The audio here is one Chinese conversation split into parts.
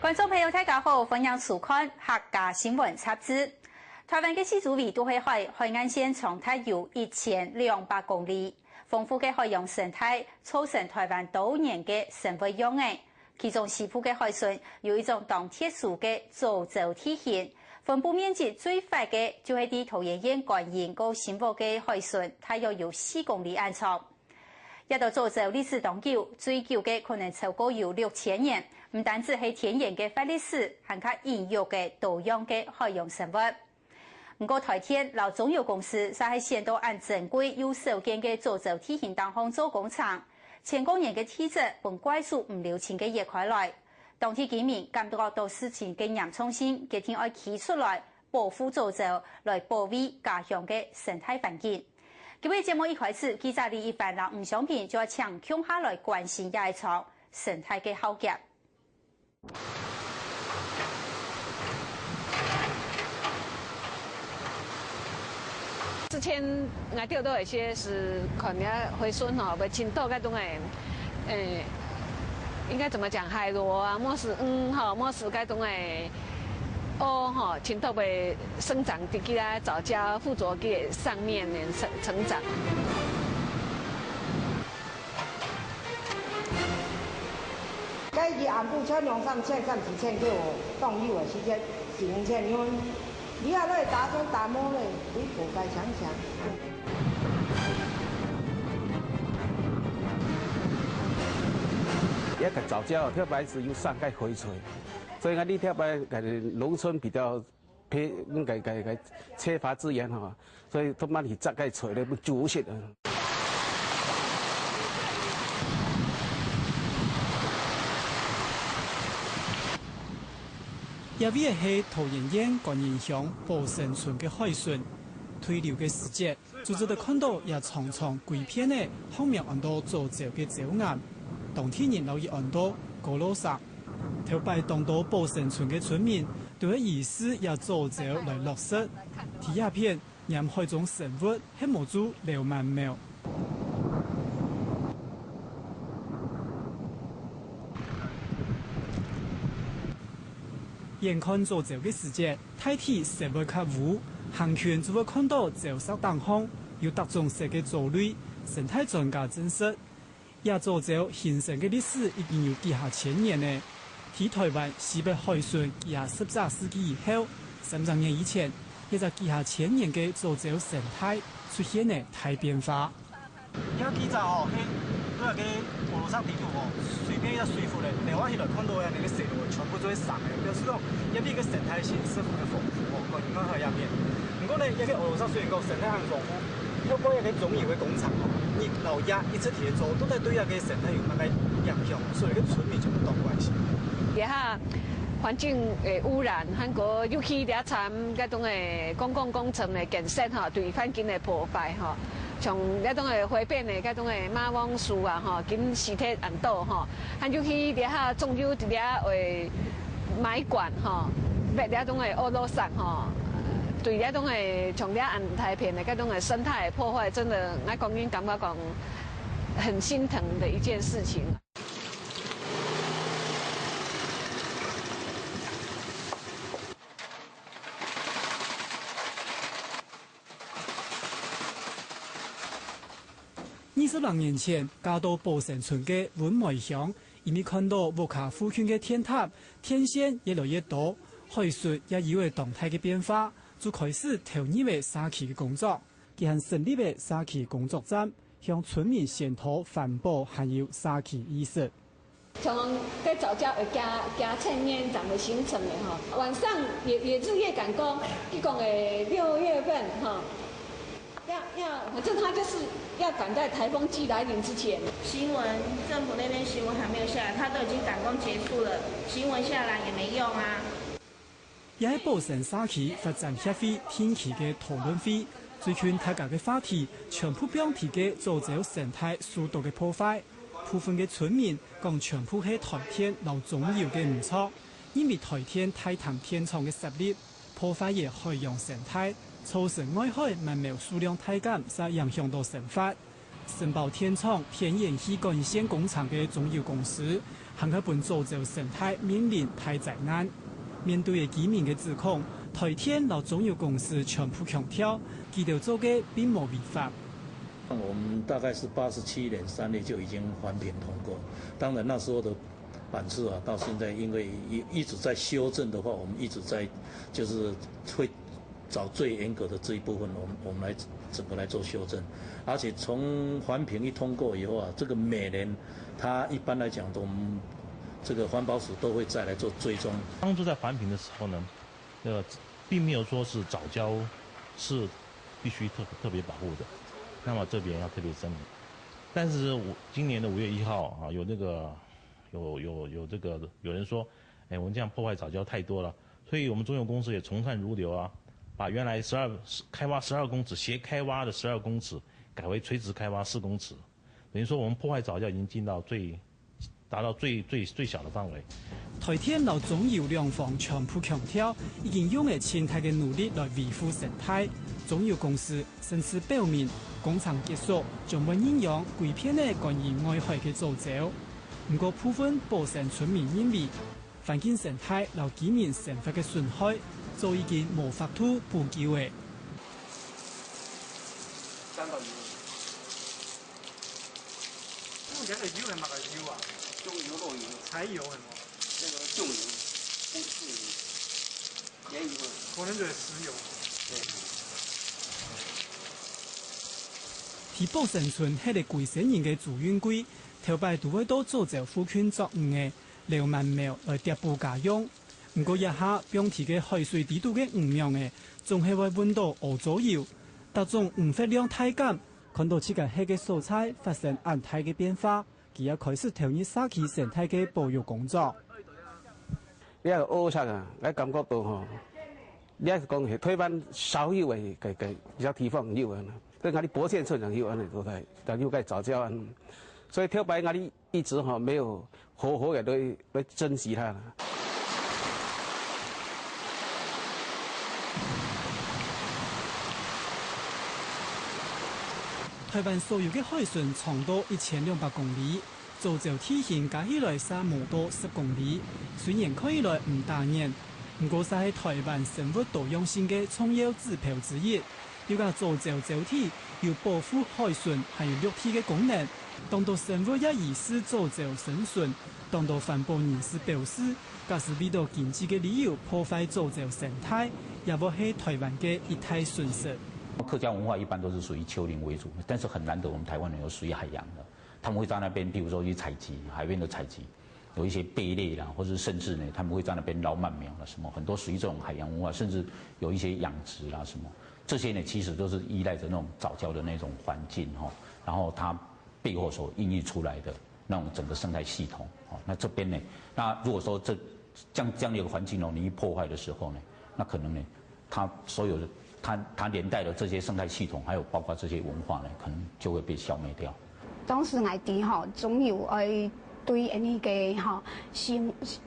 观众朋友，大家好，欢迎收看客家新闻插枝。台湾的西祖围都会海岸线长达有1200公里，丰富的海洋生态促成台湾多年的生活样态。其中西部的海笋有一种当特殊的造藻体型，分布面积最快的就是伫桃园县观音和新埔的海笋，大约有4公里安长。一道造藻历史长久，最久的可能超过有6000年。唔单止係天然嘅發歷史，還較孕育嘅多樣嘅海洋生物。不過台鐵老中油公司就係先到按正規有少見嘅造藻體型當方做工廠，前工人嘅體質本怪數唔流清嘅熱開來，當地居民感到到事情嘅嚴重性，決定要企出來保護造藻，來保衛家鄉嘅生態環境。今日節目一開始，記者李一凡同吳湘平就要搶空下來關心一場生態嘅浩劫。之前我钓到一些是可能回顺哈，不青豆那种应该怎么讲？海螺啊，莫是莫是那种青豆会生长在给它藻礁附着给上面成长。该是按部车辆上线上之前叫我动力的时间行前，因为你下来打针打摸嘞，你不该想想。一个藻礁特别是有上盖回垂，所以我哋特别农村比较缺乏资源哈，所以他妈你再盖垂咧不足些的。也位係桃園縣觀音鄉寶生村嘅海筍，退流嘅時節，就值得看到也長長規片嘅後面按到造藻嘅藻岩，當天然留意按到高樓上，頭擺當到寶生村嘅村民對佢意思也造藻來落實，睇下片沿海中生物係冇做流慢苗。眼看造藻嘅時節，大體生物較污，行權就會看到藻色當空，有特種色嘅藻類。生態專家證實，亞造藻形成嘅歷史已經有幾下千年呢。喺台灣西北海筍也17世紀以後，300年以前，一個幾下千年嘅造藻生態出現呢大變化。因為記者都係個網絡上地圖隨便一水庫咧，另外一來看到嘅那個石頭全部都係散嘅，表示講一邊個生態性十分嘅豐富個影響喺入面。不過呢，一個網絡上雖然講生態很豐富，透過一個中油嘅工廠，你老壓一直鐵做，都係對一個生態有那個影響，所以個村民就唔當關係。底下環境嘅污染，韓國尤其啲參嗰種嘅公共工程嘅建設嚇，對環境嘅破壞嚇。像嗰種嘅花變嘅嗰種嘅馬翁樹啊，跟屍體按倒還有去底下種有一啲埋管別嗰種嘅歐羅山對嗰種嘅從啲按太平嘅嗰種嘅生態破壞，真的我講緊感覺講很心疼的一件事情。26年前，嫁到寶生村嘅文梅鄉，因為看到屋下附近嘅天塔、天線越來越多，海筍也以為動態嘅變化，就開始投入為沙期嘅工作。佢係成立為沙期工作站，向村民宣導環保還有沙期意識。從個藻礁加襯面怎麼形成的晚上也日夜趕工，一共6月份反正他就是要趕在颱風季來臨之前。新聞政府那邊新聞還沒有下來，他都已經趕工結束了，新聞下來也沒用啊。也喺寶生沙期發展協會天氣嘅討論會，最近大家嘅話題全部標題嘅造藻生態受到嘅破壞，部分嘅村民講全部係台鐵留中油嘅唔錯，因為台鐵太談天窗嘅實力，破壞嘅海洋生態。造成外海文苗數量大減，實影響到生活。申报天厂天然气干线工厂嘅中油公司，向佢本造就生态面临大灾难。面對嘅居民嘅指控，台天和中油公司全部強調，佢哋做嘅並冇違法。我们大概是87年3月就已经环评通过，当然那时候的版次啊，到现在因为一直在修正的话，我们一直在就是会找最严格的这一部分，我们来整个来做修正，而且从环评一通过以后啊，这个每年它一般来讲我们这个环保署都会再来做追踪。当初在环评的时候呢，并没有说是藻礁是必须特别保护的，那么这边要特别声明。但是今年的5月1号啊，有这个有人说，哎，我们这样破坏藻礁太多了，所以我们中油公司也从善如流啊，把原来开挖12公尺斜开挖的12公尺改为垂直开挖4公尺，等于说我们破坏藻礁已经进到达到最小的范围。台天和中油兩方全部強調，已經用嘅前提嘅努力來維護生態。中油公司甚至表明，工廠結束將會影響規片嘅關於外海嘅造礁。不過部分保城村民認為，環境生態和居民生活嘅損害，就已經無法度補救嘅。目前的油係乜嘅油啊？重油、漏油、柴油係冇？那個重油不是鹽油，可能就係石油。對。喺寶城村迄個貴姓人嘅住院區，頭擺都會到造礁附近作業嘅劉萬苗來貼補家用。不過一下標題嘅海水地度嘅5秒嘅，仲係會揾到歐左右，但種發量太減，看到這個迄個蔬菜發生安態嘅變化，佢也開始投入沙期生態嘅保育工作。你係惡測啊！你感覺到吼，你係講係推翻少有嘅比較地方有啊。跟我哋博縣村長有安尼做態，但有個藻礁安，所以跳白我哋一直吼沒有好好嘅來珍惜它。台灣所有嘅海巡長度1200公里，造礁體型加起來差唔多10公里，雖然看起來唔大型，不過係台灣生物多樣性嘅重要指標之一。要個造礁礁體有保護海巡還有陸地嘅功能，當到生物也疑似造礁生存，當到環保人士表示，假使為到經濟嘅理由破壞造礁生態，也無係台灣嘅一大損失。客家文化一般都是屬於丘陵為主，但是很難得我們台灣人有屬於海洋的，他們會在那邊，譬如說去採集海邊的採集，有一些貝類啦，或者甚至呢，他們會在那邊撈鰻苗啦，什麼很多屬於這種海洋文化，甚至有一些養殖啦什麼。這些呢，其實都是依賴着那種藻礁的那種環境哈，然後它背後所孕育出來的那種整個生態系統。那這邊呢，那如果說這樣的一個環境你一破壞的時候呢，那可能呢，它所有的它連帶的這些生態系統，還有包括這些文化呢，可能就會被消滅掉。當時我哋哈，總有愛對呢個哈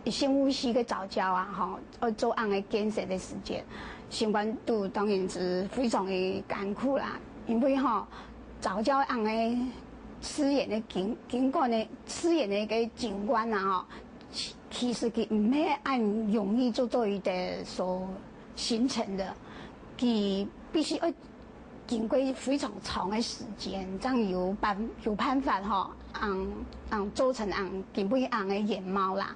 生物系嘅藻礁啊哈，做案嘅建設嘅時間。相關度當然是非常的艱苦啦，因為哈藻礁案嘅資源嘅經過呢資源嘅個景觀啊哈，其實佢唔係按容易做一啲所形成的，佢必須要經過非常長嘅時間，這樣有辦法哈，做成基本嘅原貌啦。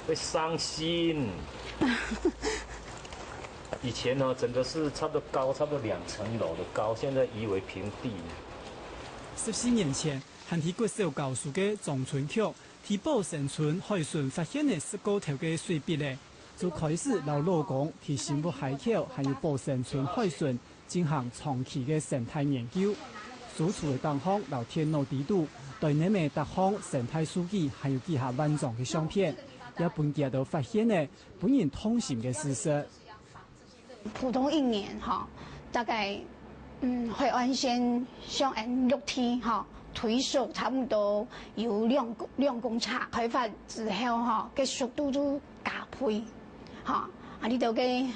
會傷心。以前呢，整個是差不多高，差不多2層樓的高，現在夷為平地。14年前，喺喺國小教書嘅莊春橋，喺寶城村海巡發現嘅19條嘅水壁咧，就開始由勞工喺新北海橋，還有寶城村海巡進行長期嘅生態研究，所處嘅地方由天然地度對呢啲特項生態數據，還有幾下完整嘅相片。也本家都發現呢本人痛心嘅事實。普通1年哈，大概海岸線上岸陸地哈推速差不多有2公尺，開發之後哈嘅速度就加倍，哈你到嘅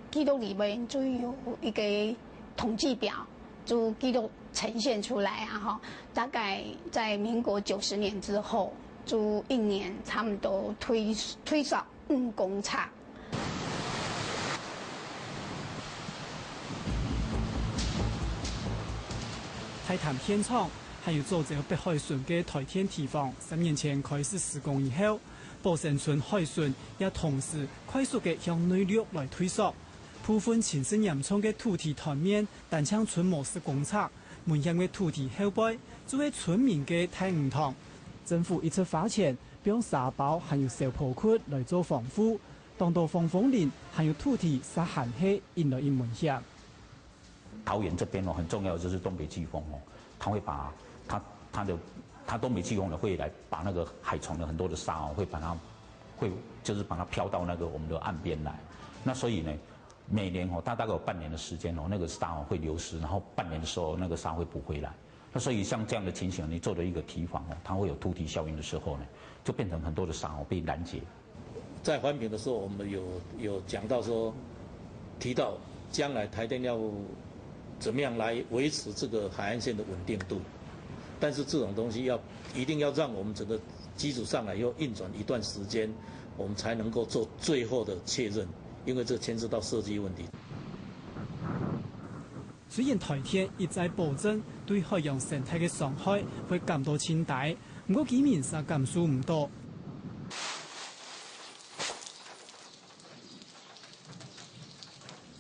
記錄裡面就有一個統計表，就记录呈现出来啊哈。大概在民国90年之后，就1年差不多推少5公尺。泰坦天窗还有做这个北海船嘅台天堤防，3年前开始施工以后，寶成村海船也同時快速嘅向內陸來推索，部分前身嚴重嘅土地台面，但將村模式公測，門向嘅土地後背，作為村民嘅太唔同。政府一直花錢，用沙包還有小坡窟來做防護，當到防風林還有土地撒寒氣，引來一門險。桃園這邊很重要的就是東北季風它會把它東北季風會來把那個海床的很多的沙會把它飄到那個我們的岸邊來。那所以呢，每年大概有半年的時間那個沙會流失，然後半年的時候那個沙會補回來。那所以像這樣的情形，你做了一個堤防它會有突堤效應的時候呢，就變成很多的沙被攔截。在環評的時候，我們有講到說，提到將來台電要怎麼樣來維持這個海岸線的穩定度，但是這種東西一定要讓我們整個基礎上來以後運轉一段時間，我們才能夠做最後的確認，因為這牽涉到設計問題。雖然台鐵一再保證對海洋生態嘅傷害會減到千大，不過居民實感受唔多。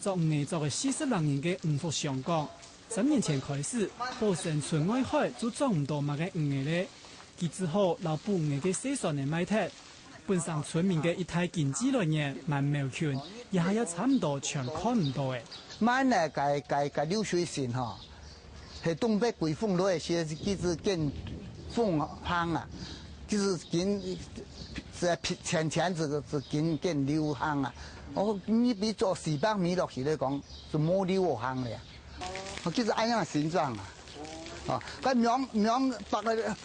做5做嘅40人嘅吳福祥講，3年前開始，寶成村外海就裝唔到乜嘅魚咧。佢之後老捕魚嘅細船嚟賣踢，本身村民嘅一體經濟來源蠻苗權，而係有差唔多全看唔到嘅。滿咧個流水線嚇，係東北季風落嚟些，就是建風行啊，就是前這個是建流行啊。你比做400米落去嚟講，是冇流行咧，就是按樣形狀啊。咁苗北嘅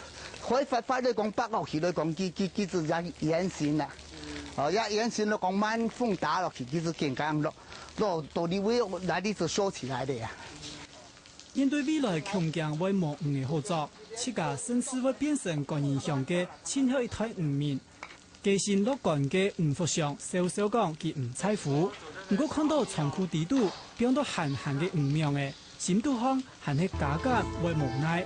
海發嚟講北落去嚟講，佢就沿線啦。沿線嚟講，滿風打落去，就是更加落到你位哪裡就收起來的呀。面對未來強勁為冇魚嘅合作，這家甚至會變成個影響嘅前後一體漁民。基線樂觀嘅吳福祥少講佢唔在乎，不過看到倉庫地度變到閒嘅魚苗嘅，心度上還係加減為無奈。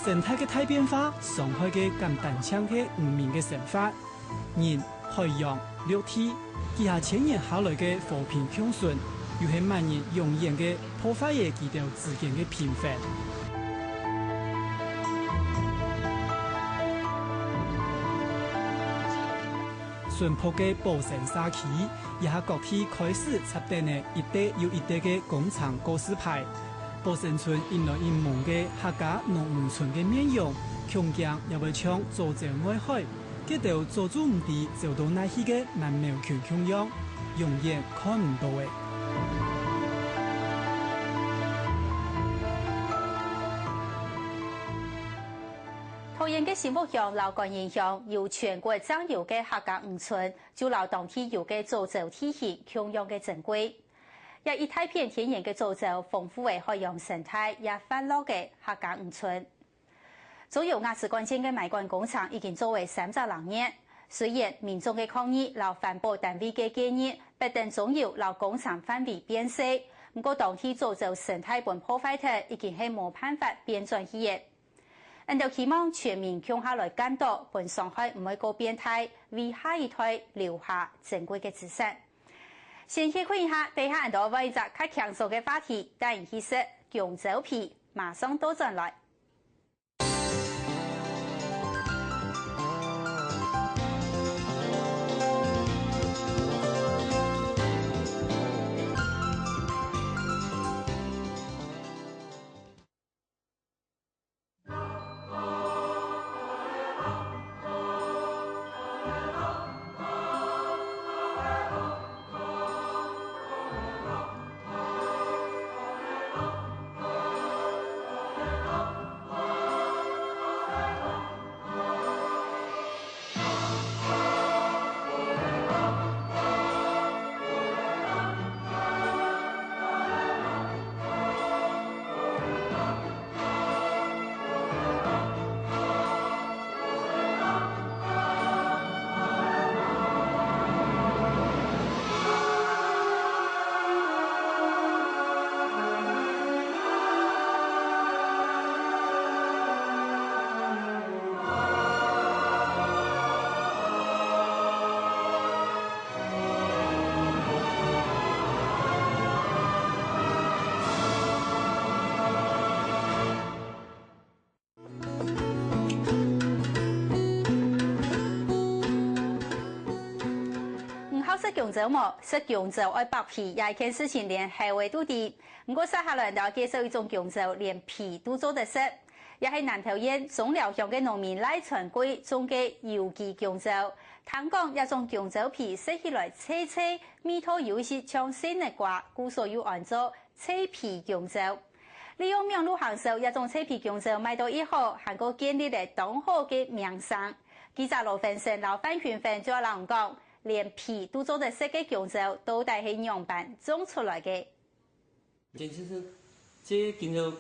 生態嘅大變化，傷害嘅咁單槍嘅漁民嘅生活，人、海洋、陸地，以下1000年下來嘅和平共存。又係萬年永遠嘅破壞嘅幾條之間嘅平衡。淳樸嘅寶成沙區，以下各地開始插電嘅一堆又一堆嘅工廠告示牌。寶成村一來一往嘅客家農漁村嘅面容，強強又會將做者外海，佢哋做住唔地做到那些嘅萬苗權強樣，永遠看唔到嘅。桃園嘅新木鄉勞幹影響，由全國掌有嘅客家漁村，就勞當地有嘅造就體系強樣嘅珍貴。也一大片天然嘅造就豐富嘅海洋生態，也歡樂嘅客家漁村。早有亞視關鍵嘅賣罐工廠已經作為30年，雖然民眾嘅抗議、勞環保單位嘅建議，不但總有勞工廠範圍變細，不過當地造就生態本破壞嘅已經係冇辦法變轉去嘅。人就期望全民共下來監督，本傷害唔會過變態，為下一代留下珍貴嘅資產。先去看一下，地下人多為一個較強勢嘅話題，但其實強走皮，馬上倒轉來。香蕉么，食香蕉爱剥皮，也件事情连系位都低。不过接下来就要介绍一种香蕉，连皮都做得食。也係南投縣中寮鄉嘅農民賴傳貴種嘅有機香蕉，聽講一種香蕉皮食起來脆脆，味道有些像鮮嘅瓜，故所以按做脆皮香蕉。利用名路行售一種脆皮香蕉賣到以後，韓國建立嚟當好嘅名聲。記者羅分成老范群粉就有人講，連皮都做得食嘅香蕉，到底係樣板種出來嘅。這香蕉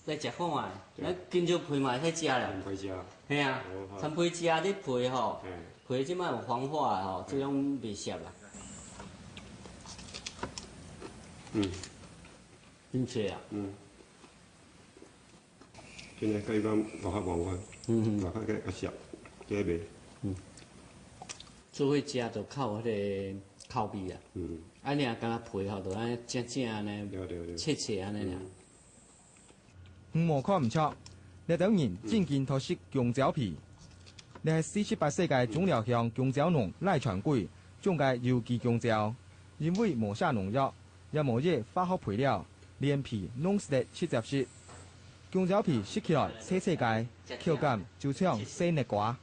來食看嘛，那香蕉皮嘛會食啦。皮食。係啊，參皮食啲皮吼，皮即擺有黃化吼，這種袂熟啦。真脆啊。現在佢講無較黃化，無較較熟，這袂。做伙食就靠迄個口味啊。啊，你啊，敢若皮吼，就安正正安尼，脆脆安尼爾。無看唔錯，呢種人真見偷食香蕉皮。你係48世紀中寮鄉香蕉農賴傳貴種嘅有機香蕉，因為無下農藥，也無熱化學配料，連皮弄實得切雜實。香蕉皮食起來脆脆嘅，口感就像鮮嘅瓜。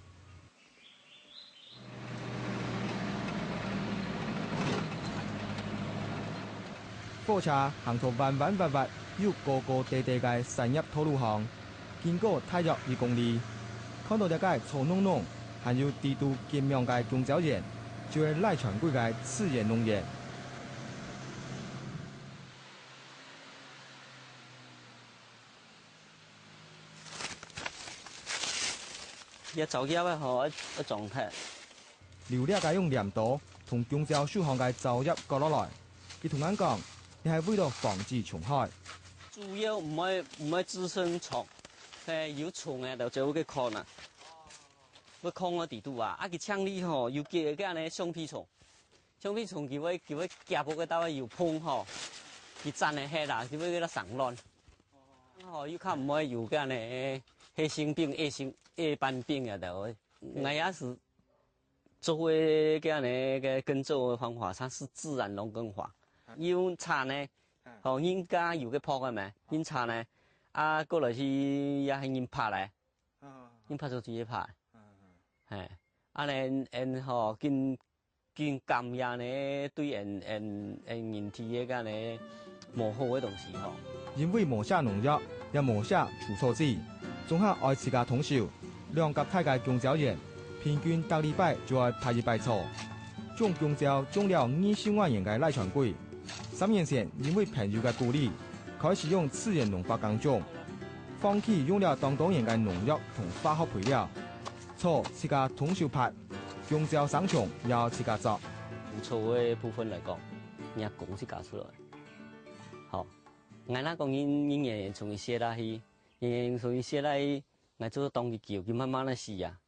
火車行到彎彎滑滑又高高低低嘅山入土路巷，經過大約1公里，看到一間臭濃濃、含有地度堅苗嘅香蕉園，就係賴傳貴嘅次元農園。一走入嘅吼，一狀態。料理嘅用鐮刀同香蕉樹項嘅走入割落來，佢同俺講。你係為咗防止蟲害，主要唔係滋生蟲，有蟲嘅就做個抗啦，個抗個地度啊，啊佢搶你吼，又結個安尼橡皮蟲佢會夾到個刀又碰吼，佢粘嚟黑啦，佢會個上亂，吼又看唔會有個安尼黑心病、A斑病啊就，我也是做個個安尼個耕作的方法，它是自然農耕法。用茶呢，吼，人家有個泡嘅咩？用茶呢，啊，過來是也係人拍嚟，人拍就自己拍，係，啊呢，吼，見感染呢，對人體嘅個呢無好嘅東西吼。因為無下農藥，也無下除草劑，綜合愛自家通宵，兩甲太嘅香蕉園，平均每禮拜就要拍1擺草，種香蕉種了20萬元嘅賴傳貴。3年前，因為朋友嘅鼓勵，開始用次元農法耕種，放棄用了當年嘅農藥同化學配料，草自家通宵拍，香蕉生蟲要自家摘。草嘅部分嚟講，人家講自家出來，好，我那講人也從伊寫落去，人從伊寫落去，我做當佢叫佢慢慢嚟試啊，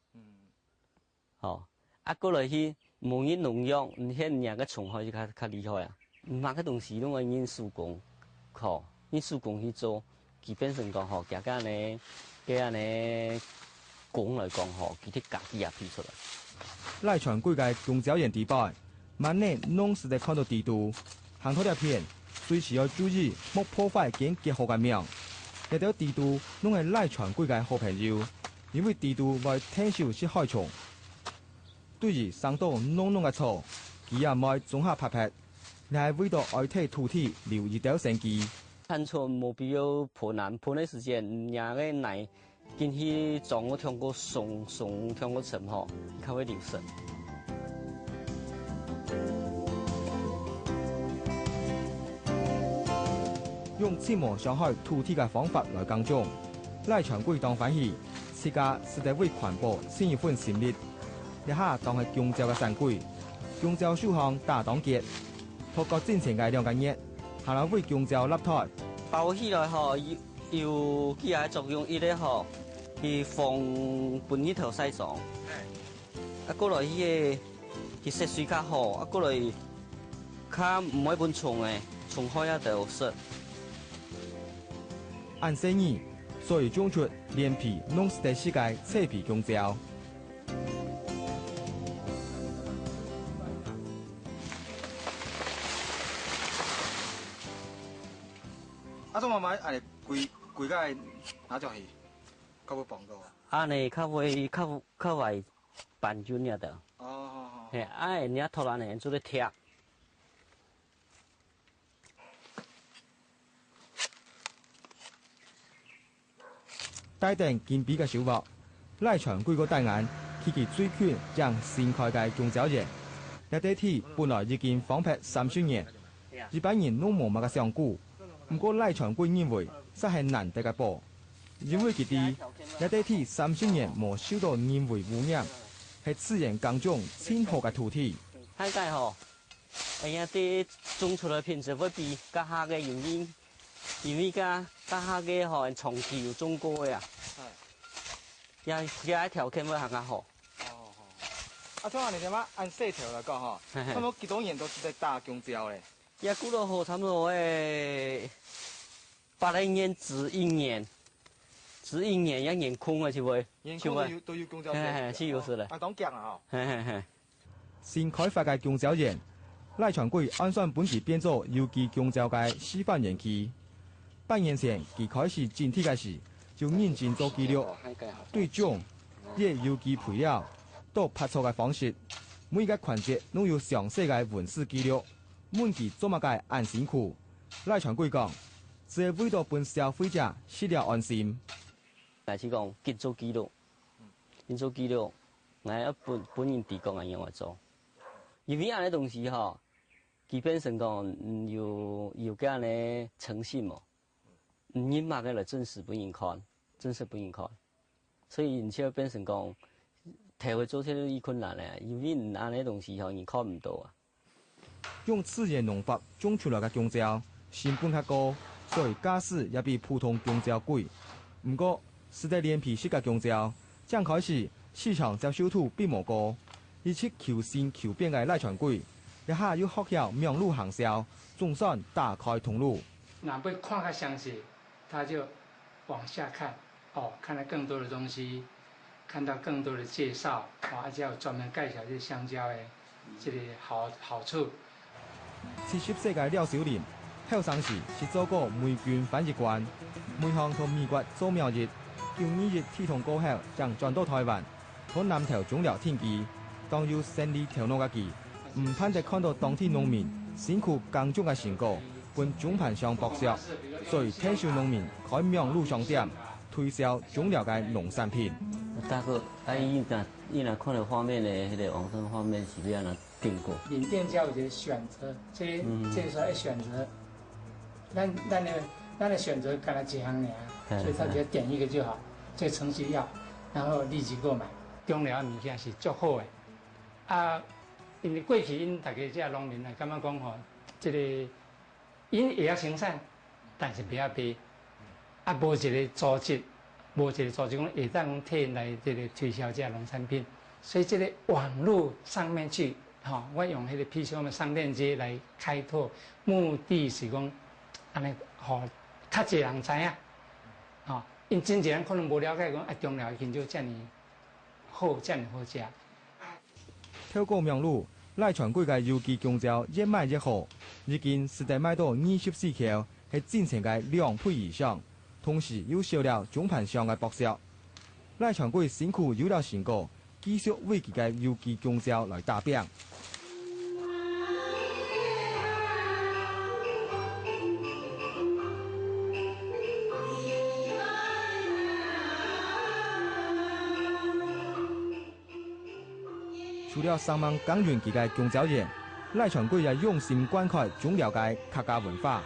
好，啊過來去冇人農藥，你睇人家嘅蟲害就較厲害啊。唔買嘅東西攏係因手工，吼，因手工去做，基本上講吼，加安尼，安尼講來講吼，佢啲家己也批出來。賴傳貴嘅香蕉園地帶，萬年農時地看到地圖，行到一片，隨時要注意莫破壞建結好嘅苗。呢條地圖攏係賴傳貴嘅好朋友，因為地圖會天少是害蟲，對於生到濃濃嘅草，佢也唔會綜合拍拍。你係為咗愛睇土地留一條生機。看錯冇必要破難，破嘅時間，人嘅奶見去撞個通過松通過層吼，佢會流失。用切莫傷害土地嘅方法來耕種，賴傳貴當歡喜，自家實在為環保盡一份心力。一下當係香蕉嘅山鬼，香蕉樹項大當結。透過之前嘅2個月，下來為香蕉立台，包起來吼，有幾下作用，伊咧吼，去防本呢頭西狀。啊，過來伊個食水較好，啊過來較唔會本蟲誒，蟲害啊就少。按生意，所以種出連皮弄實在世界脆皮香蕉。怎么买安尼贵个哪种鱼？较要放到？安尼较袂办准了的。哦。嘿，哎，你拖安尼做咧贴。带定金比嘅小物，赖船贵个带眼，去其最近将新开嘅中秋节。一地铁本来已经荒僻30年，日本人都无乜嘅上古。不过赖船贵认为，实系难得嘅宝，因为佢哋一地铁30年冇受到人为污染，系自然耕种鲜好嘅土地。海介吼，哎呀，啲种出来品质会比家下嘅因为家下嘅吼长期有种过呀，也条件会更加好。像安尼点啊，按细条来讲吼，差不多几多年都是在打中招咧。也过了好，差不多诶，80年值1年一年空啊，是会？年空都要中招嘿，是有是咧。啊，当姜啊吼。嘿。新开发嘅中招园，赖传贵按算本期变做邮寄中招嘅示范园区。半年前，佢开始整体嘅时，就认真做记录，对种、叶邮寄配料。到拍摄嘅方式，每个环节都有详细嘅文字记录，每期做乜嘅安心库。赖传贵讲，这为咗本消费者食了安心。但是讲，紧做记录，我本人提供嘅样话做，因为安尼东西吼，基本上讲有嘅安尼诚信嘛，人嘛嘅来真实不应看，所以而且变成讲。提回做起都易困难咧，因为唔安尼东西吼，人看唔到啊。用自然农法种出来嘅香蕉，成本较高，所以价市也比普通香蕉贵。不过，实在连皮式嘅香蕉，刚开始市场接受度并无高，而且求新求变嘅赖传贵，一下又学晓名路行销，总算打开通路。哪被看个详细，他就往下看，看了更多的东西。看到更多的介绍，而且有专门介绍这香蕉的这个好处。70岁嘅廖小林，后生时是做过美军翻译官，每项同美国做贸易，92日铁通过后，将转到台湾，同南投种了天机，当有生意头脑嘅佢，唔盼得看到当地农民辛苦耕种嘅成果，本总盘上博削，所以推销农民开名路商店，推销种了嘅农产品。大哥，伊若看到画面的迄个网上画面是要安怎订过？领店家有一个选择，这时候要选择，咱的选择干了几行尔，所以他只要点一个就好，这程序要，然后立即购买。中寮物件是足好的，因为过去因大家这农民啊，感觉讲吼，这个因会晓生产，但是不晓卖，无一个组织。无一个组织讲会当替因来这个推销这农产品，所以这个网络上面去，我用迄个譬如说我们商店街来开拓，目的是讲，安尼较侪人知影，因真侪人可能无了解讲，中寮香蕉遮尔好食。透过名路，赖传贵嘅邮寄香蕉越卖越好，已经实在卖到24口，系之前嘅2倍以上。同时又少了总盘上嘅博削，赖传贵辛苦有了成果，继续为佢嘅邮寄香蕉来打拼。除了上万耕耘佢嘅香蕉园，赖传贵也用心灌溉种了解客家文化，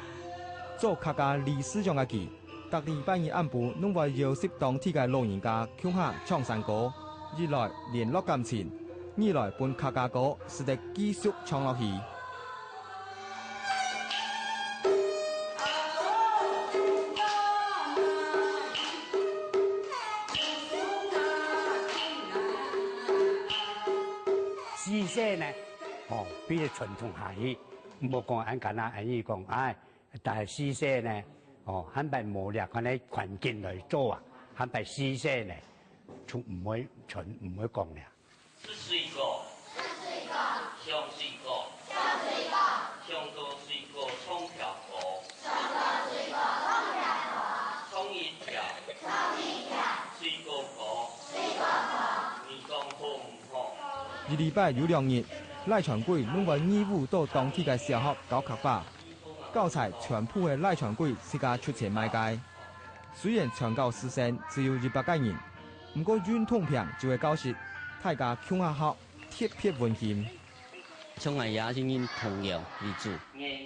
做客家历史上嘅佢。隔礼拜二暗晡，拢会邀请当地嘅老人家唱下唱山歌，一来联络感情，二来伴客家歌，使得继续唱落去。诗社呢，比如传统下去，无讲很简单，安尼讲，但系诗社呢。很白磨练嗰啲环境嚟做啊，很白施舍呢，從唔會講嘅。是水果，香水果，香多水果冲调果，香多水果冲一礼拜有2日，赖传贵拢为义务到当地嘅小学教课法，教材全部嘅赖传贵自家出钱买嘅。虽然全校师生只有200个人，不过运通平就会教室，大家腔下学，特别温馨。从来也是因童谣为主，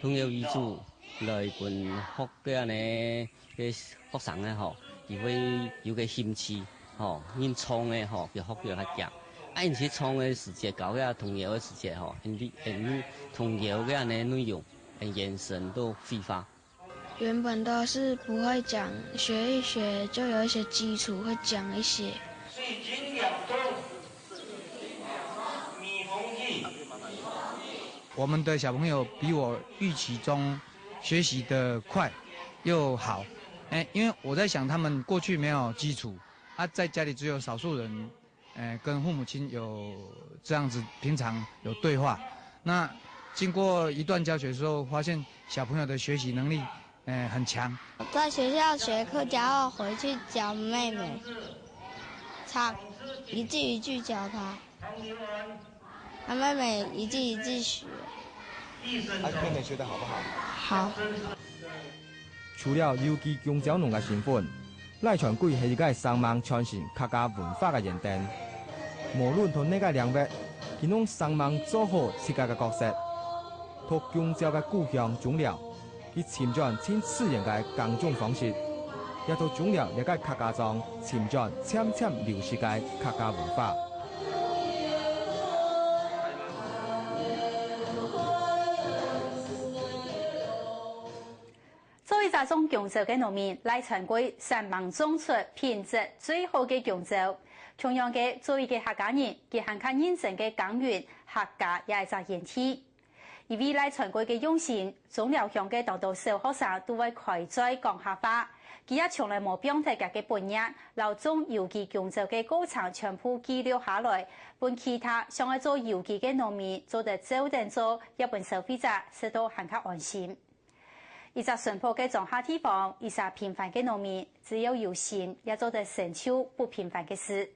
童谣为主来本学嘅安尼嘅学生咧吼，伊会有个兴趣吼，因创嘅吼，就学着较强。因去创嘅时节，搞个童谣嘅时节吼，因童谣嘅安尼内容，延伸都挥发。原本都是不会讲，学一学就有一些基础，会讲一些。我们的小朋友比我预期中学习的快又好，因为我在想他们过去没有基础，在家里只有少数人，跟父母亲有这样子平常有对话。那经过一段教学之后，发现小朋友的学习能力，很强。在学校学客家话，回去教妹妹唱，一句一句教她。他妹妹一句一句学。妹妹学得好不好？好。除了邮寄公交农嘅身份，赖传贵係一個生猛傳承客家文化嘅人定。無論同呢個領域，佢攏生猛做好自家嘅角色，同公交嘅故鄉種寮，佢潛在千次人嘅耕種方式，也同種寮一個客家莊潛在漸漸流失嘅客家文化。作為一種釀酒嘅農民，賴傳貴生猛種出品質最好嘅釀酒。同樣嘅，作為嘅客家人，佢很看認真嘅耕耘，客家也係一件體。而為賴傳貴嘅用心，種寮鄉嘅大多小學生都會開在講客話。佢也從來冇變態嘅本業，留種郵寄釀酒嘅過程全部記錄下來，本其他想要做郵寄嘅農民做得早點做，一般消費者使到很較安心。一隻淳樸嘅種下地方，一隻平凡嘅農民，只要有心，也做得成就不平凡嘅事。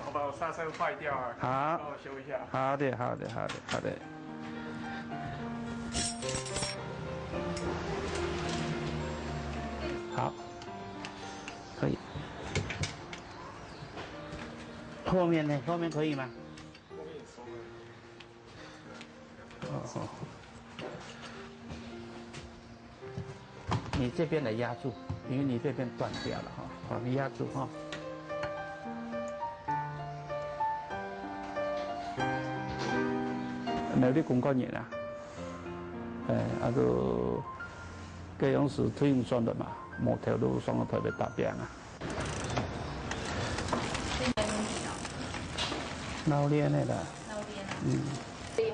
我把我刹車壞掉啊，好，幫我修一下。好的，好的，好的，好的。好。可以，后面呢？后面可以吗？哦，你这边的压住，因为你这边断掉了哈，好，你压住哈。那里公告人啊，这样是推用酸的嘛。某条路上特别大便啊！老练的啦，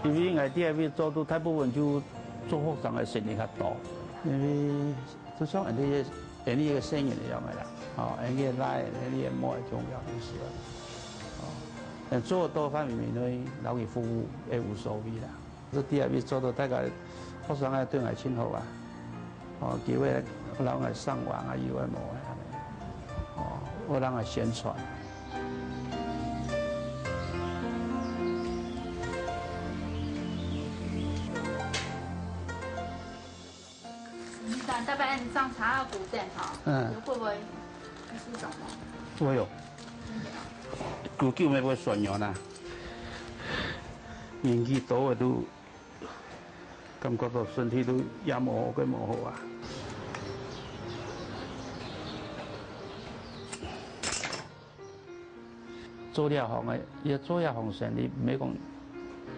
因为我第二位做到大部分就做学生嘅生意較多，因為就像人哋嘅生意一樣嘅啦，人哋拉人哋摸係重要嘅事啊，做多方面去留佢服務也無所謂啦。這第二位做到大概學生係對我親好啊，幾位。我讓我上網啊，有誒冇誒，我讓我宣傳。但大概你上茶古镇哈，會唔會係種嗎？會有，古叫咩會順樣啦，年紀到嘅都感覺到身體都也冇好嘅冇好啊。做呢行嘅，要做一行生意，唔係講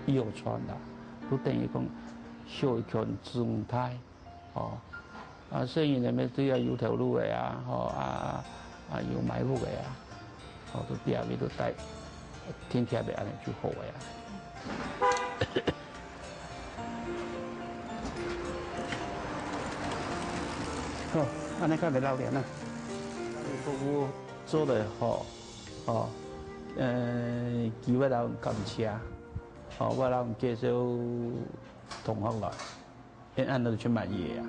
謠傳啦，都等於講小權自動態，生意裏面都要有條路嘅啊，有買路嘅啊，都第二位都帶天天俾人哋做好嘅啊。好，安尼較袂老臉啦，服務做得好，幾位人感謝，我人介紹同學來，一按都去買嘢啊。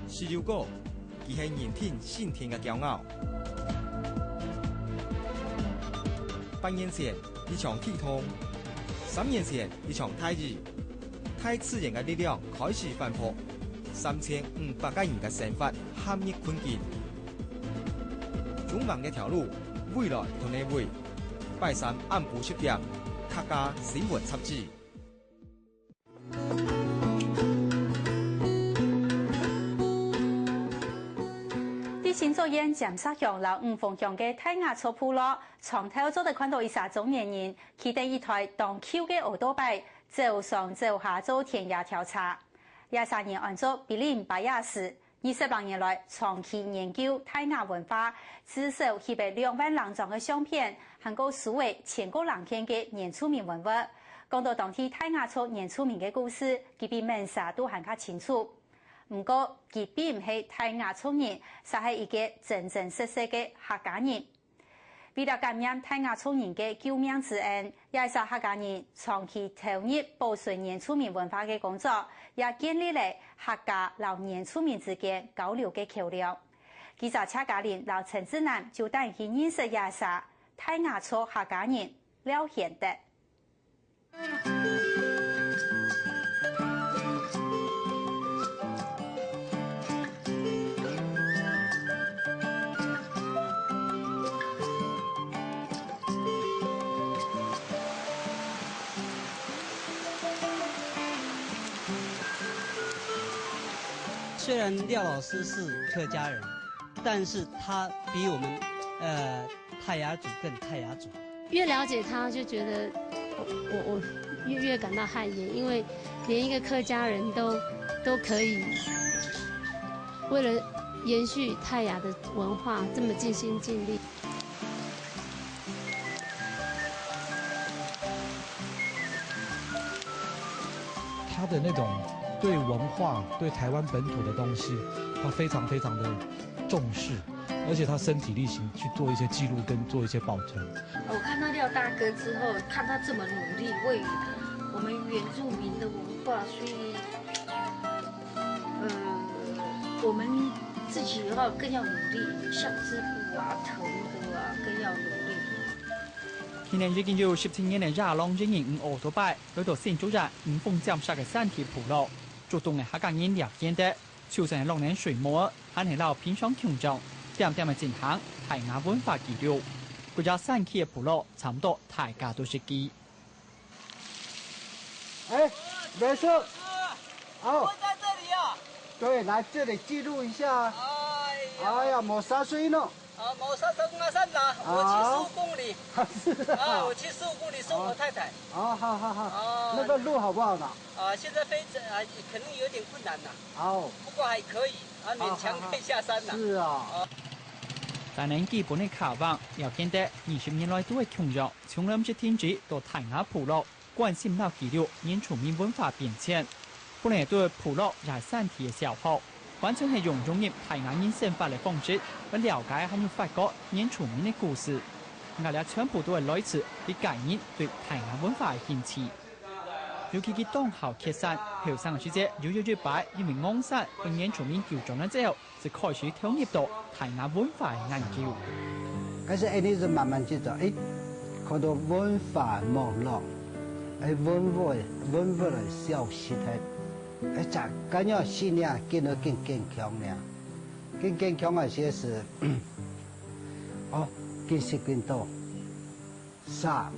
石榴果，佢係延天先天嘅驕傲。8年前，一場天空；3年前，一場大雨。太自然嘅力量開始反撲，3500個人嘅生活陷入困境。中橫一條路，未來同你會。拜3暗部10點，客家新聞雜誌。新作演檢測鄉老五鳳鄉嘅泰雅族部落，從頭做到看到20種年人，佢哋一台當 Q 嘅奧多拜，走上走下做田野調查。23年按照比林巴雅士，20多年來長期研究泰雅文化，至少200萬人張嘅相片，還有數位1000個人片嘅原住民文物。講到當地泰雅族原住民嘅故事，佢比門沙都還較清楚。不過，佢並唔係泰雅族人，而係一個真真實實嘅客家人。為了感染泰雅族人嘅救命之恩，也係客家人長期投入保存原住民文化嘅工作，也建立了客家老原住民之間交流嘅橋梁。記者車家人老陳志南就帶佢認識也係泰雅族客家人廖顯德。虽然廖老师是客家人，但是他比我们泰雅族更泰雅族。越了解他，就觉得我越感到汗颜，因为连一个客家人都可以为了延续泰雅的文化这么尽心尽力。他的那种对文化、对台湾本土的东西，他非常非常的重视，而且他身体力行去做一些记录跟做一些保存。我看到廖大哥之后，看他这么努力为我们原住民的文化，所以我们自己的话更要努力，像织布啊、头的啊，更要努力。今年已經有17年嘅亞朗經營奧多拜，去到先組織五鳳監殺嘅山鐵部落，主動嘅客家人了解的，超成6年水磨，還係老偏向強壯，點點嘅進行泰雅文化記錄。佢家山區嘅部落差唔多大家都識記。哎，没事。好。我在这里啊。对，来这里记录一下。哎呀，抹沙水呢。某山登啊山啦，我去15公里。是啊。我去15公里送我太太。好好好好。那个路好不好呢？现在可能有点困难呐。好。不過係可以，勉強可以下山啦。是啊。但係基本嘅考量，又見得20年來都係強弱，從諗住天主到泰雅部落，關心到記錄原住民文化變遷。本來對部落也係身體嘅消耗，完全係用融入泰雅人生活嘅方式，去了解還有發覺原住民嘅故事。我哋全部都係來自啲家人對泰雅文化嘅興趣。尤其佢當校揭山，後生嘅師姐越擺，因為昂山同原住民叫咗咗之後，就開始投入到泰雅文化嘅研究。但是你是慢慢去做，看到文化网络，文化的消息它，咋咁样心呢变得更健康呢？更健康的些是，更食更多，啥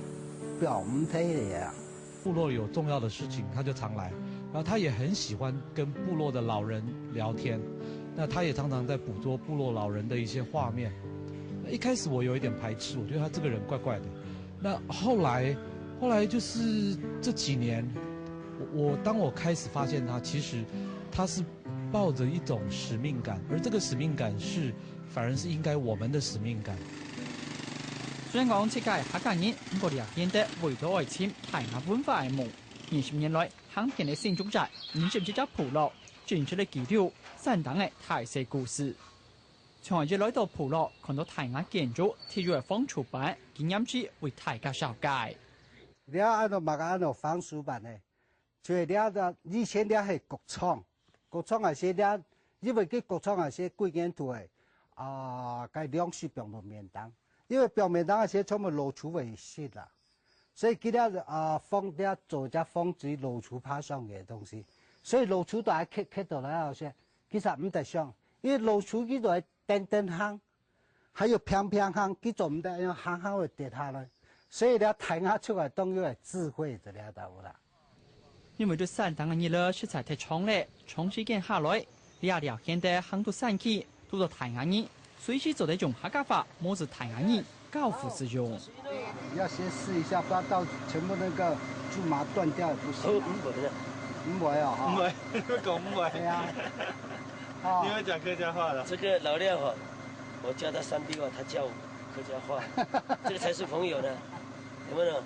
表唔睇的呀。部落有重要的事情，他就常来，然后他也很喜欢跟部落的老人聊天，那他也常常在捕捉部落老人的一些画面。一开始我有一点排斥，我觉得他这个人怪怪的。那后来就是这几年，当我开始发现他，其实他是抱着一种使命感，而这个使命感反而是应该我们的使命感。雖然講設計客家人，不過聊天的為咗愛簽泰雅文化嘅夢，20年來行遍嘅新竹寨，50隻部落，傳出嚟幾條山等嘅泰式故事。從而來到部落，看到泰雅建築貼住方出版，經驗之為大家紹介。你按照按照方書版呢，就係以前係國廠係些因為啲國廠係些貴件圖嘅佢兩樹表面當。因為表面當那些全部露出為實啦，所以佢哋放啲做隻防止露出爬上嘅東西，所以露出都係棘到啦，有些其實唔得上，因為露出佢都係釘行，還有平行，佢就唔得用行會跌下來，所以咧睇下出來當然係智慧就了到啦。因為對山當嘅熱食材太重咧，長時間下來，聊天的行到山區，都到泰雅人。隨時做得用客家話，模子泰雅人高富使用。要先試一下，不要到全部那個苎麻斷掉也不行。唔會啊！唔會，講唔會。對啊。你會講客家話的？這個老廖哈，我叫他三弟話，他叫我客家話，這個才是朋友呢，有沒有？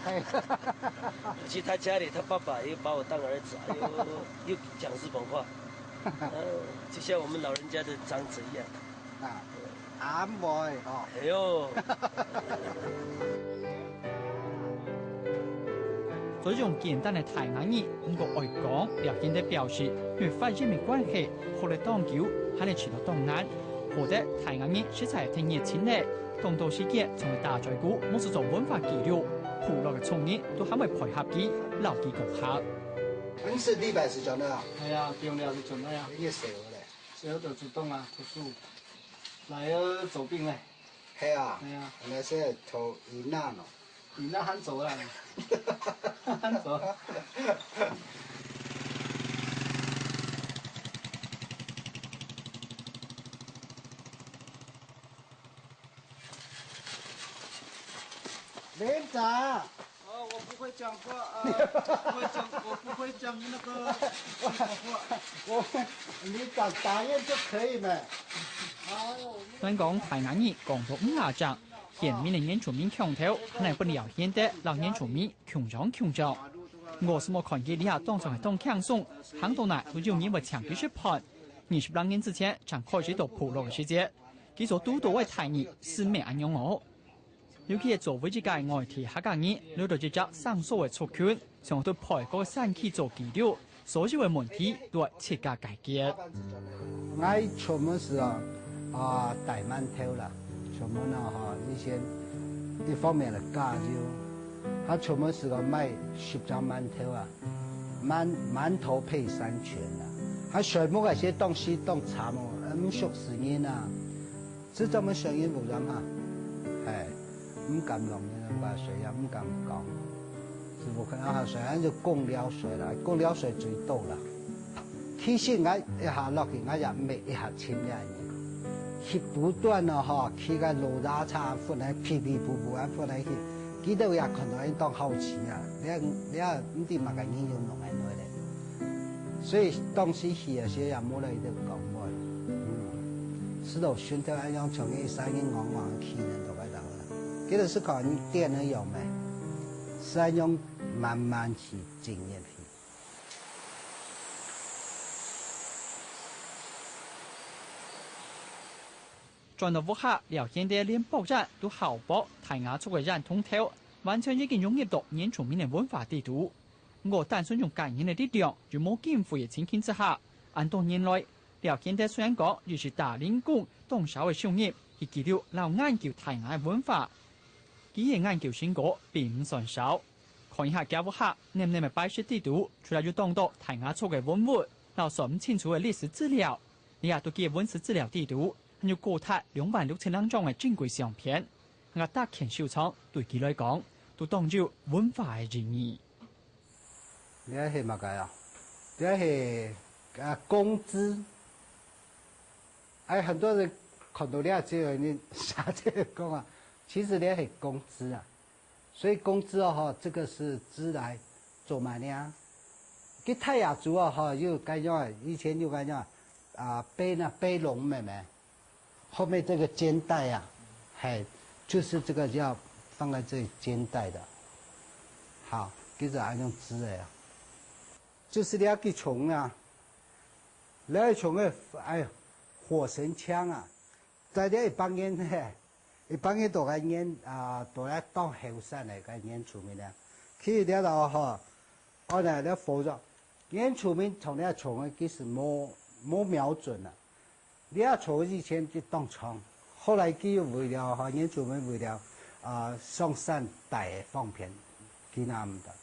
我去他家裡，他爸爸又把我當兒子，又講日本話，就像我們老人家的長者一樣。啱會哦。哎呦！做一種簡單嘅泰雅語，不過外講聊天的表示，與發展嘅關係，後來當久，喺你傳到東南，或者泰雅語實在挺熱情嘅，當到世界成為大在古，冇是做文化記錄，部落嘅創意都肯為配合佢，留佢共客。平時禮拜是做咩啊？係啊，重要是做咩啊？呢少咧，少就主動啊，讀書，嚟做兵咧。係啊。係啊。那些頭雲南咯。雲南很走啦。很走。连长。哦，我不会讲话我不会讲那个话。你讲答应就可以嘛。香港泰雅語講到5章，前面嘅原住民強調，可能不聊天的老原住民強壯。我是冇看見你下當場係當輕鬆，行到哪都有人為搶佢出盤。20年之前，才開始到部落嘅世界，佢做都到為泰語是咩樣我？尤其係做為自己外地客家語，攞到只隻生疏嘅族群，上對排嗰個山區做記錄，所有嘅問題都係設計解決。我出門時大饅頭啦，出門一方面係加油，他出門時賣10張饅頭啊，饅頭配山泉啊，他全部嗰些東西都差冇，唔熟聲音啊，只這麼聲音冇人啊，係。唔敢用呢個水啊，唔敢講，只不過啊水就供了水啦，供了水最多啦。其實我一下落去，我也未一下簽人嘅，佢不斷啊嗬，佢個路打叉翻嚟皮噗啊翻嚟去，幾多也看到人當好奇啊，你唔知乜嘅應用落喺度咧，所以當時去啊些也冇嚟得講喎，是到選擇一樣從一山人往去呢度。這個是靠你電能有沒？是要用慢慢去經驗去。轉到屋客聊天的連報站都效果泰雅族嘅人通條，完全已經融入到原住民嘅文化地圖。我單純用感應嘅力量，就冇肩負嘅情景之下，按多年來聊天的雖然講如是大領工動手嘅商業。以記錄老研究泰雅文化，佢嘅研究成果並唔算少。看一下教育客，念嘅擺設地圖，除了要當到泰雅族嘅文物，老說唔清楚嘅歷史資料，你也都嘅文史資料地圖，還有高達26000張嘅珍貴相片，我大片收藏對佢來講，都當做文化嘅意義。你係乜嘢啊？你係工資。很多人看到了之後，你啥子講啊？其實你係工資啊。所以工資啊，這個是資來做乜呢？給泰雅族啊，又該樣，以前又該樣背龍妹妹，後面這個肩帶啊，就是這個要放在這裡肩帶的，好，給這按種資的呀，就是你要給蟲啊，你要蟲的火神槍啊，在這一幫人呢。一般嘅都係演都係當後生嚟嘅演出面咧，佢哋就嚇，我哋咧輔助演出面從呢從嘅其實冇瞄準啊，呢一從以前就當槍，後來佢為了嚇演出面為了上山大放片，佢那唔得，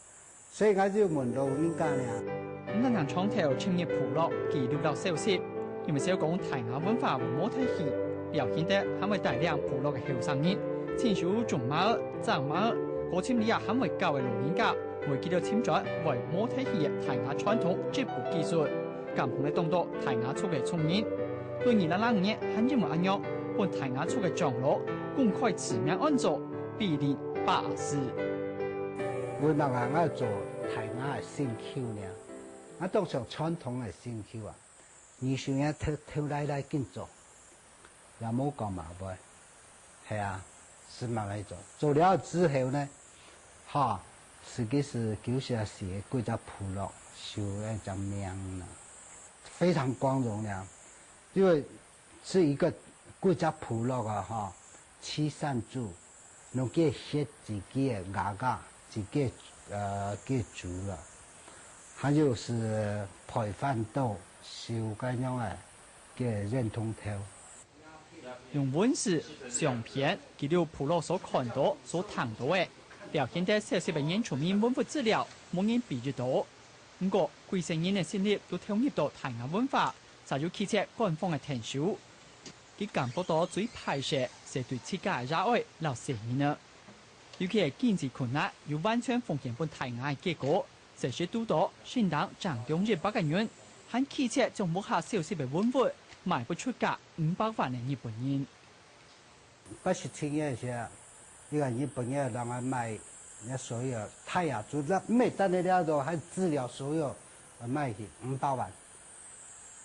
所以我就問到應該咧。咁咱行廠頭青葉部落記錄到消息，因為小講泰雅文化和模體戲。表現得係咪大量部落嘅後生人，親屬種馬兒、長馬兒，嗰簽里啊係咪教嘅老人家，會記到簽咗為模體戲嘅泰雅傳統織布技術，咁同你當到泰雅族嘅聰明。對2005年係因為咁樣，本泰雅族嘅長老公開指名安坐，比鄰84。我嗱我做泰雅嘅新橋呢，我當上傳統嘅新橋啊，你想要偷來緊做。也冇講嘛噃，係啊，是慢慢做。做了之後呢，實際是就是國家部落受一張名啦，非常光榮啦。因為是一個國家部落啊，七山族，能夠寫自己嘅牙家，自己嘅族啦，還有是培訓到受咁樣嘅認同頭。用文字、相片記錄部落所看到、所聽到嘅，表現得少數嘅原住民文化資料冇人比得到。不過，幾十年嘅先烈都統一到泰雅文化，就要開設官方嘅聽書。佢感覺到最排斥係對自家嘅熱愛留成年啦。尤其係經濟困難，要完全奉獻本泰雅嘅結果，就是拄到新黨張忠義8個人，喺開設將冇下少數嘅文物。賣不出價500萬嘅日本元。87年時，一個日本人讓我賣，那所有泰雅族的每單的了都還資料所有賣去500萬，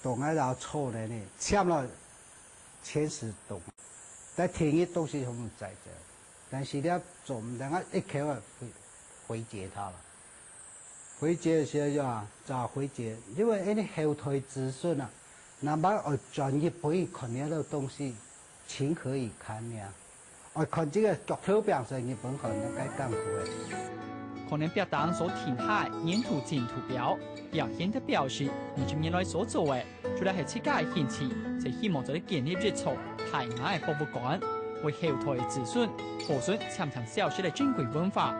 當然要錯的呢，簽了70棟，但便宜東西هم在這，但是呢做唔得，我一口回絕他了。回絕的時候就回絕，因為呢後退子孫啊。那麼我專業不會看呢個東西，情可以看呀。我看這個腳頭表上日本可能該幹苦嘅。可能表達所填下沿途景圖表，表現的表示20年來所做嘅，除了係自家嘅興趣，就希望在建立一座泰雅嘅博物館，為後代嘅子孫保存潛藏消失嘅珍貴文化。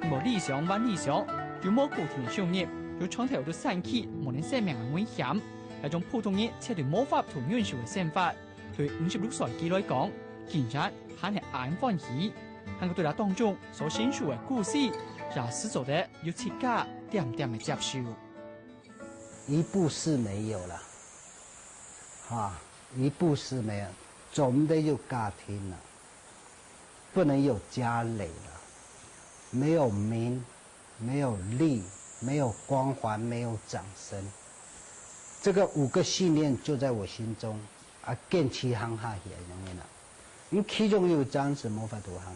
冇理想揾理想，要冇固定嘅商業，要創造到散起無能生命嘅危險。係種普通人切斷魔法同元素嘅生活，對56歲幾來講，竟然還係眼歡喜。喺佢對他當中所闡述嘅故事，也使做得要自家點點嘅接受。一步是沒有了，一步是沒有，總得有家庭了，不能有家累了，沒有名，沒有利，沒有光環，沒有掌聲。這個5個信念就在我心中，堅持行下去咁樣啦。咁其中有張是冇法度行。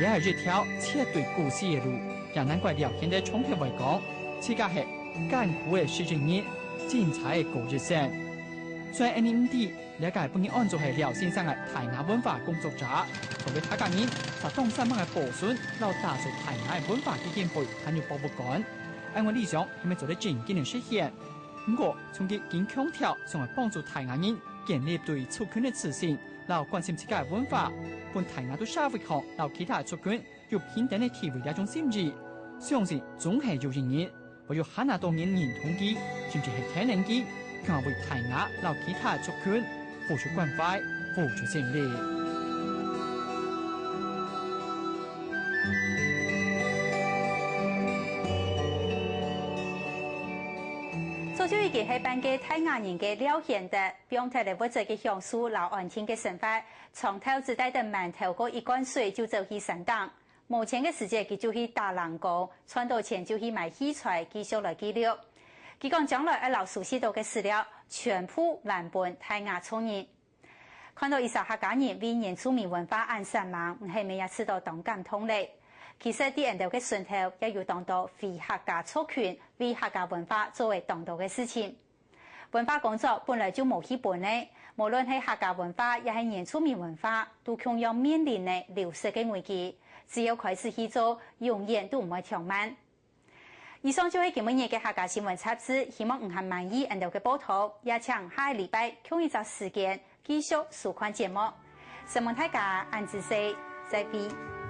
也係一條切對故事嘅路，讓難怪聊天的衝突為講，自家係艱苦嘅17年，精彩嘅過日生。所以NMD 了解本人按做係廖先生嘅泰雅文化工作者，同佢客家人實當新聞嘅保存，留打造泰雅嘅文化基金會，還有博物館。按我理想，係咪做得正經嘅實現？不過，從佢堅強調，成為幫助泰雅人建立對族群嘅自信，然後關心自己嘅文化，本泰雅對社會上，然後其他族群有平等嘅體會一種心意，相信總係有人員，會有很多人認同佢，甚至係聽人佢，強為泰雅，然後其他族群付出關懷，付出精力。早就已經係辦嘅泰雅人嘅了顯的，表達了活着嘅享受、老安天嘅生活，從頭至帶的饅頭過一罐水就走去山崗。目前嘅時節，佢就去打冷宮，傳到前就去買器材，繼續來記錄。佢講將來一留熟悉到嘅資料，全部還本泰雅創意。看到以上客家人為原住民文化安神忙，係咪也知道動感通力？其實啲人哋嘅順頭也要當到為客家族群、為客家文化作為當道嘅事情。文化工作本來就冇基本嘅，無論係客家文化，也係原住民文化，都同樣面臨嘅流失嘅危機。只要開始去做，永遠都唔會停慢。以上就係今日嘅客家新聞雜誌，希望唔係滿意人哋嘅報道，也請下個禮拜同一個時間繼續收看節目。新聞大家按時四，再見。